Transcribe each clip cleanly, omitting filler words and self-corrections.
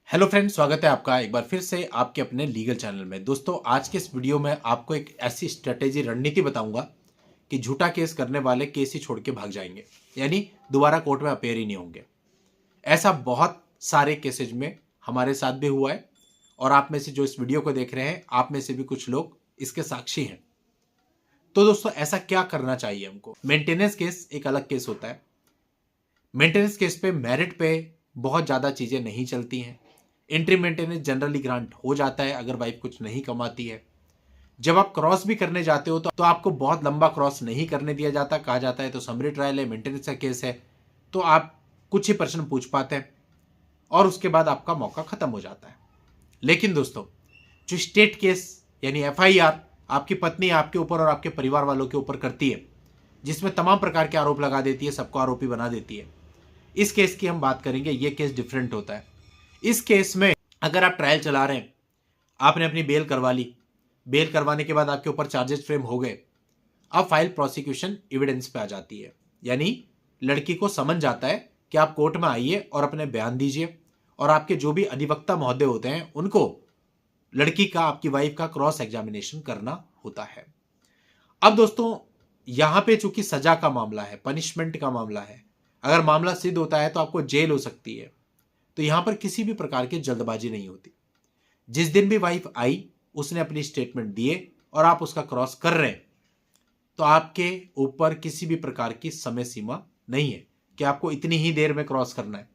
Hello friends, स्वागत है आपका एक बार फिर से आपके अपने लीगल चैनल में। दोस्तों, आज के इस वीडियो में आपको एक ऐसी स्ट्रेटेजी रणनीति बताऊंगा कि झूठा केस करने वाले केस ही छोड़ के भाग जाएंगे, यानी दोबारा कोर्ट में अपेयर ही नहीं होंगे। ऐसा बहुत सारे केसेज में हमारे साथ भी हुआ है और आप में से जो इस वीडियो को देख रहे हैं, आप में से भी कुछ लोग इसके साक्षी हैं। तो दोस्तों, ऐसा क्या करना चाहिए हमको? मेंटेनेंस केस एक अलग केस होता है। मेंटेनेंस केस पे मेरिट पे बहुत ज़्यादा चीज़ें नहीं चलती हैं। एंट्री मेंटेनेंस जनरली ग्रांट हो जाता है अगर वाइफ कुछ नहीं कमाती है। जब आप क्रॉस भी करने जाते हो तो आपको बहुत लंबा क्रॉस नहीं करने दिया जाता। कहा जाता है तो समरी ट्रायल है, मेंटेनेंस का केस है, तो आप कुछ ही प्रश्न पूछ पाते हैं और उसके बाद आपका मौका खत्म हो जाता है। लेकिन दोस्तों, जो स्टेट केस यानी एफआईआर आपकी पत्नी आपके ऊपर और आपके परिवार वालों के ऊपर करती है, जिसमें तमाम प्रकार के आरोप लगा देती है, सबको आरोपी बना देती है, इस केस की हम बात करेंगे। यह केस डिफरेंट होता है। इस केस में अगर आप ट्रायल चला रहे हैं, आपने अपनी बेल करवा ली, बेल करवाने के बाद आपके ऊपर चार्जेस फ्रेम हो गए, अब फाइल प्रोसिक्यूशन एविडेंस पे आ जाती है। यानी लड़की को समन जाता है कि आप कोर्ट में आइए और अपने बयान दीजिए, और आपके जो भी अधिवक्ता महोदय होते हैं उनको लड़की का, आपकी वाइफ का क्रॉस एग्जामिनेशन करना होता है। अब दोस्तों, यहां पे चूंकि सजा का मामला है, पनिशमेंट का मामला है, अगर मामला सिद्ध होता है तो आपको जेल हो सकती है। तो यहां पर किसी भी प्रकार की जल्दबाजी नहीं होती। जिस दिन भी वाइफ आई, उसने अपनी स्टेटमेंट दिए और आप उसका क्रॉस कर रहे हैं, तो आपके ऊपर किसी भी प्रकार की समय सीमा नहीं है कि आपको इतनी ही देर में क्रॉस करना है।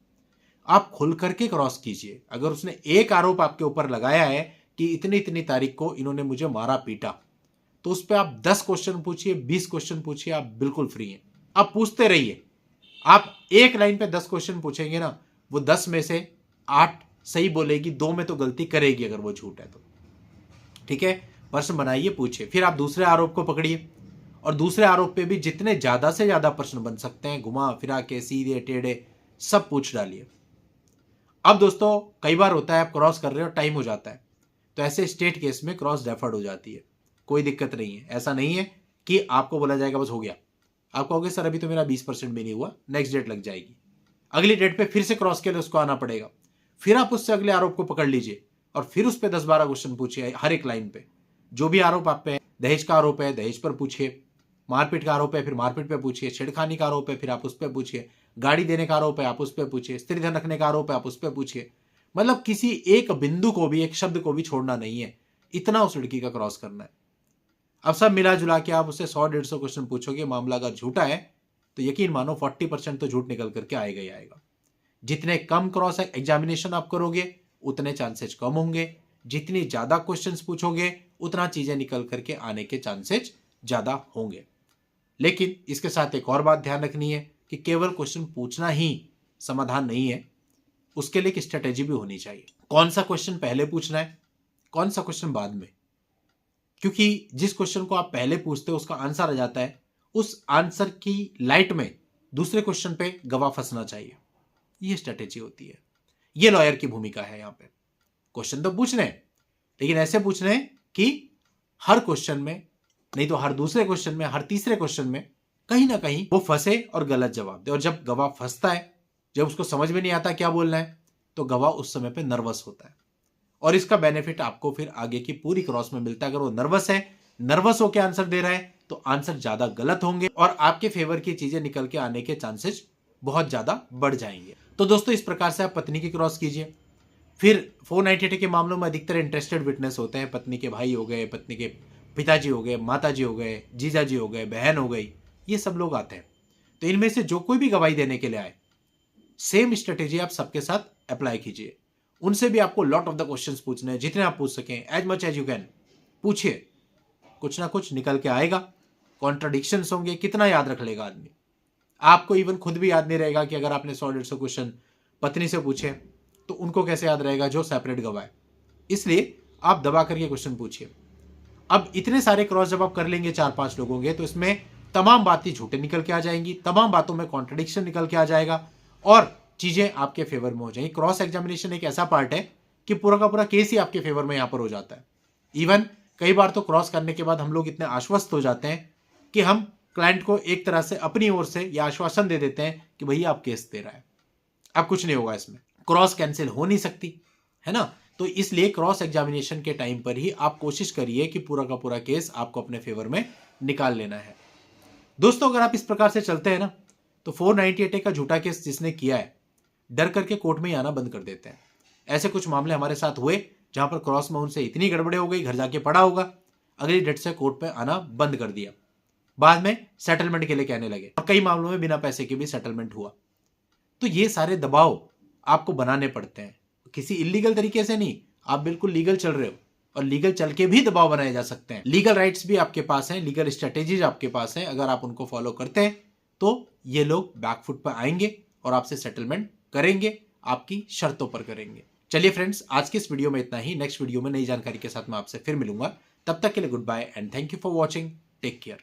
आप खुल करके क्रॉस कीजिए। अगर उसने एक आरोप आपके ऊपर लगाया है कि इतनी इतनी तारीख को इन्होंने मुझे मारा पीटा, तो उस पर आप 10 क्वेश्चन पूछिए, 20 क्वेश्चन पूछिए, आप बिल्कुल फ्री हैं। आप पूछते रहिए। आप एक लाइन पे 10 क्वेश्चन पूछेंगे ना, वो 10 में से 8 सही बोलेगी, 2 में तो गलती करेगी अगर वो झूठ है तो। ठीक है, प्रश्न बनाइए, पूछिए। फिर आप दूसरे आरोप को पकड़िए और दूसरे आरोप पे भी जितने ज्यादा से ज्यादा प्रश्न बन सकते हैं, घुमा फिरा के, सीधे टेढ़े, सब पूछ डालिए। अब दोस्तों, कई बार होता है आप क्रॉस कर रहे हो, टाइम हो जाता है, तो ऐसे स्टेट केस में क्रॉस डेफर्ड हो जाती है। कोई दिक्कत नहीं है। ऐसा नहीं है कि आपको बोला जाएगा बस हो गया। आप कहोगे सर अभी तो मेरा 20% भी नहीं हुआ, नेक्स्ट डेट लग जाएगी, अगली डेट पे फिर से क्रॉस के लिए उसको आना पड़ेगा। फिर आप उससे अगले आरोप को पकड़ लीजिए और फिर उस पर 10-12 क्वेश्चन पूछिए हर एक लाइन पे। जो भी आरोप आप पे है, दहेज का आरोप है, दहेज पर पूछिए। मारपीट का आरोप है, फिर मारपीट पे पूछिए। छेड़खानी का आरोप है, फिर आप उस पर पूछिए। गाड़ी देने का आरोप है, आप उस पर पूछिए। स्त्री धन रखने का आरोप है, आप उस पर पूछिए। मतलब किसी एक बिंदु को भी, एक शब्द को भी छोड़ना नहीं है। इतना उस लड़की का क्रॉस करना है। अब सब मिला जुला के आप उससे 100-150 क्वेश्चन पूछोगे, मामला अगर झूठा है तो यकीन मानो 40% तो झूठ निकल करके आएगा ही आएगा। जितने कम क्रॉस एग्जामिनेशन आप करोगे, उतने चांसेस कम होंगे। जितनी ज्यादा क्वेश्चंस पूछोगे, उतना चीजें निकल करके आने के चांसेस ज्यादा होंगे। लेकिन इसके साथ एक और बात ध्यान रखनी है कि केवल क्वेश्चन पूछना ही समाधान नहीं है, उसके लिए एक स्ट्रेटेजी भी होनी चाहिए। कौन सा क्वेश्चन पहले पूछना है, कौन सा क्वेश्चन बाद में, क्योंकि जिस क्वेश्चन को आप पहले पूछते हो उसका आंसर आ जाता है, उस आंसर की लाइट में दूसरे क्वेश्चन पे गवाह फंसना चाहिए। ये स्ट्रेटेजी होती है। ये लॉयर की भूमिका है। यहां पे क्वेश्चन तो पूछने हैं, लेकिन ऐसे पूछने हैं कि हर क्वेश्चन में, नहीं तो हर दूसरे क्वेश्चन में, हर तीसरे क्वेश्चन में कहीं ना कहीं वो फंसे और गलत जवाब दे। और जब गवाह फंसता है, जब उसको समझ में नहीं आता क्या बोलना है, तो गवाह उस समय पे नर्वस होता है और इसका बेनिफिट आपको फिर आगे की पूरी क्रॉस में मिलता है। अगर वो नर्वस है, नर्वस होकर आंसर दे रहा है, तो आंसर ज्यादा गलत होंगे और आपके फेवर की चीजें निकल के आने के चांसेस बहुत ज्यादा बढ़ जाएंगे। तो दोस्तों, इस प्रकार से आप पत्नी की क्रॉस कीजिए। फिर 498 के मामलों में अधिकतर इंटरेस्टेड विटनेस होते हैं। पत्नी के भाई हो गए, पत्नी के पिताजी हो गए, माताजी हो गए, जीजाजी हो गए, बहन हो गई, ये सब लोग आते हैं। तो इनमें से जो कोई भी गवाही देने के लिए आए, सेम स्ट्रेटेजी आप सबके साथ अप्लाई कीजिए। उनसे भी आपको लॉट ऑफ द क्वेश्चंस पूछने हैं, जितने आप पूछ सकें, as much as you can पूछिए। कुछ ना कुछ निकल के आएगा। कॉन्ट्राडिक्शंस होंगे, कितना याद रख लेगा आदमी? आपको इवन खुद भी याद नहीं रहेगा कि अगर आपने 100-150 क्वेश्चन पत्नी से पूछे तो उनको कैसे याद रहेगा जो सेपरेट गवाह है। इसलिए आप दबा करके क्वेश्चन पूछिए। अब इतने सारे क्रॉस जब आप कर लेंगे 4-5 लोगों के, तो इसमें तमाम बातें झूठे निकल के आ जाएंगी, तमाम बातों में कॉन्ट्रडिक्शन निकल के आ जाएगा और चीजें आपके फेवर में हो जाएंगी। क्रॉस एग्जामिनेशन एक ऐसा पार्ट है कि पूरा का पूरा केस ही आपके फेवर में यहां पर हो जाता है। इवन कई बार तो क्रॉस करने के बाद हम लोग इतने आश्वस्त हो जाते हैं कि हम क्लाइंट को एक तरह से अपनी ओर से यह आश्वासन दे देते हैं कि भैया आप केस दे रहा है, अब कुछ नहीं होगा, इसमें क्रॉस कैंसिल हो नहीं सकती। है ना। तो इसलिए क्रॉस एग्जामिनेशन के टाइम पर ही आप कोशिश करिए कि पूरा का पूरा केस आपको अपने फेवर में निकाल लेना है। दोस्तों अगर आप इस प्रकार से चलते हैं ना तो 498A का झूठा केस जिसने किया है डर करके कोर्ट में ही आना बंद कर देते हैं। ऐसे कुछ मामले हमारे साथ हुए जहां पर क्रॉस में उनसे इतनी गड़बड़े हो गई, घर जाके पड़ा होगा, अगली डेट से कोर्ट पे आना बंद कर दिया, बाद में सेटलमेंट के लिए कहने लगे और कई मामलों में बिना पैसे के भी सेटलमेंट हुआ। तो ये सारे दबाव आपको बनाने पड़ते हैं, किसी इलीगल तरीके से नहीं, आप बिल्कुल लीगल चल रहे हो और लीगल चल के भी दबाव बनाए जा सकते हैं। लीगल राइट्स भी आपके पास हैं, लीगल स्ट्रेटेजीज आपके पास हैं, अगर आप उनको फॉलो करते हैं तो ये लोग बैकफुट पर आएंगे और आपसे सेटलमेंट करेंगे, आपकी शर्तों पर करेंगे। चलिए फ्रेंड्स, आज के इस वीडियो में इतना ही। नेक्स्ट वीडियो में नई जानकारी के साथ मैं आपसे फिर मिलूंगा। तब तक के लिए goodbye and thank you for watching. Take care.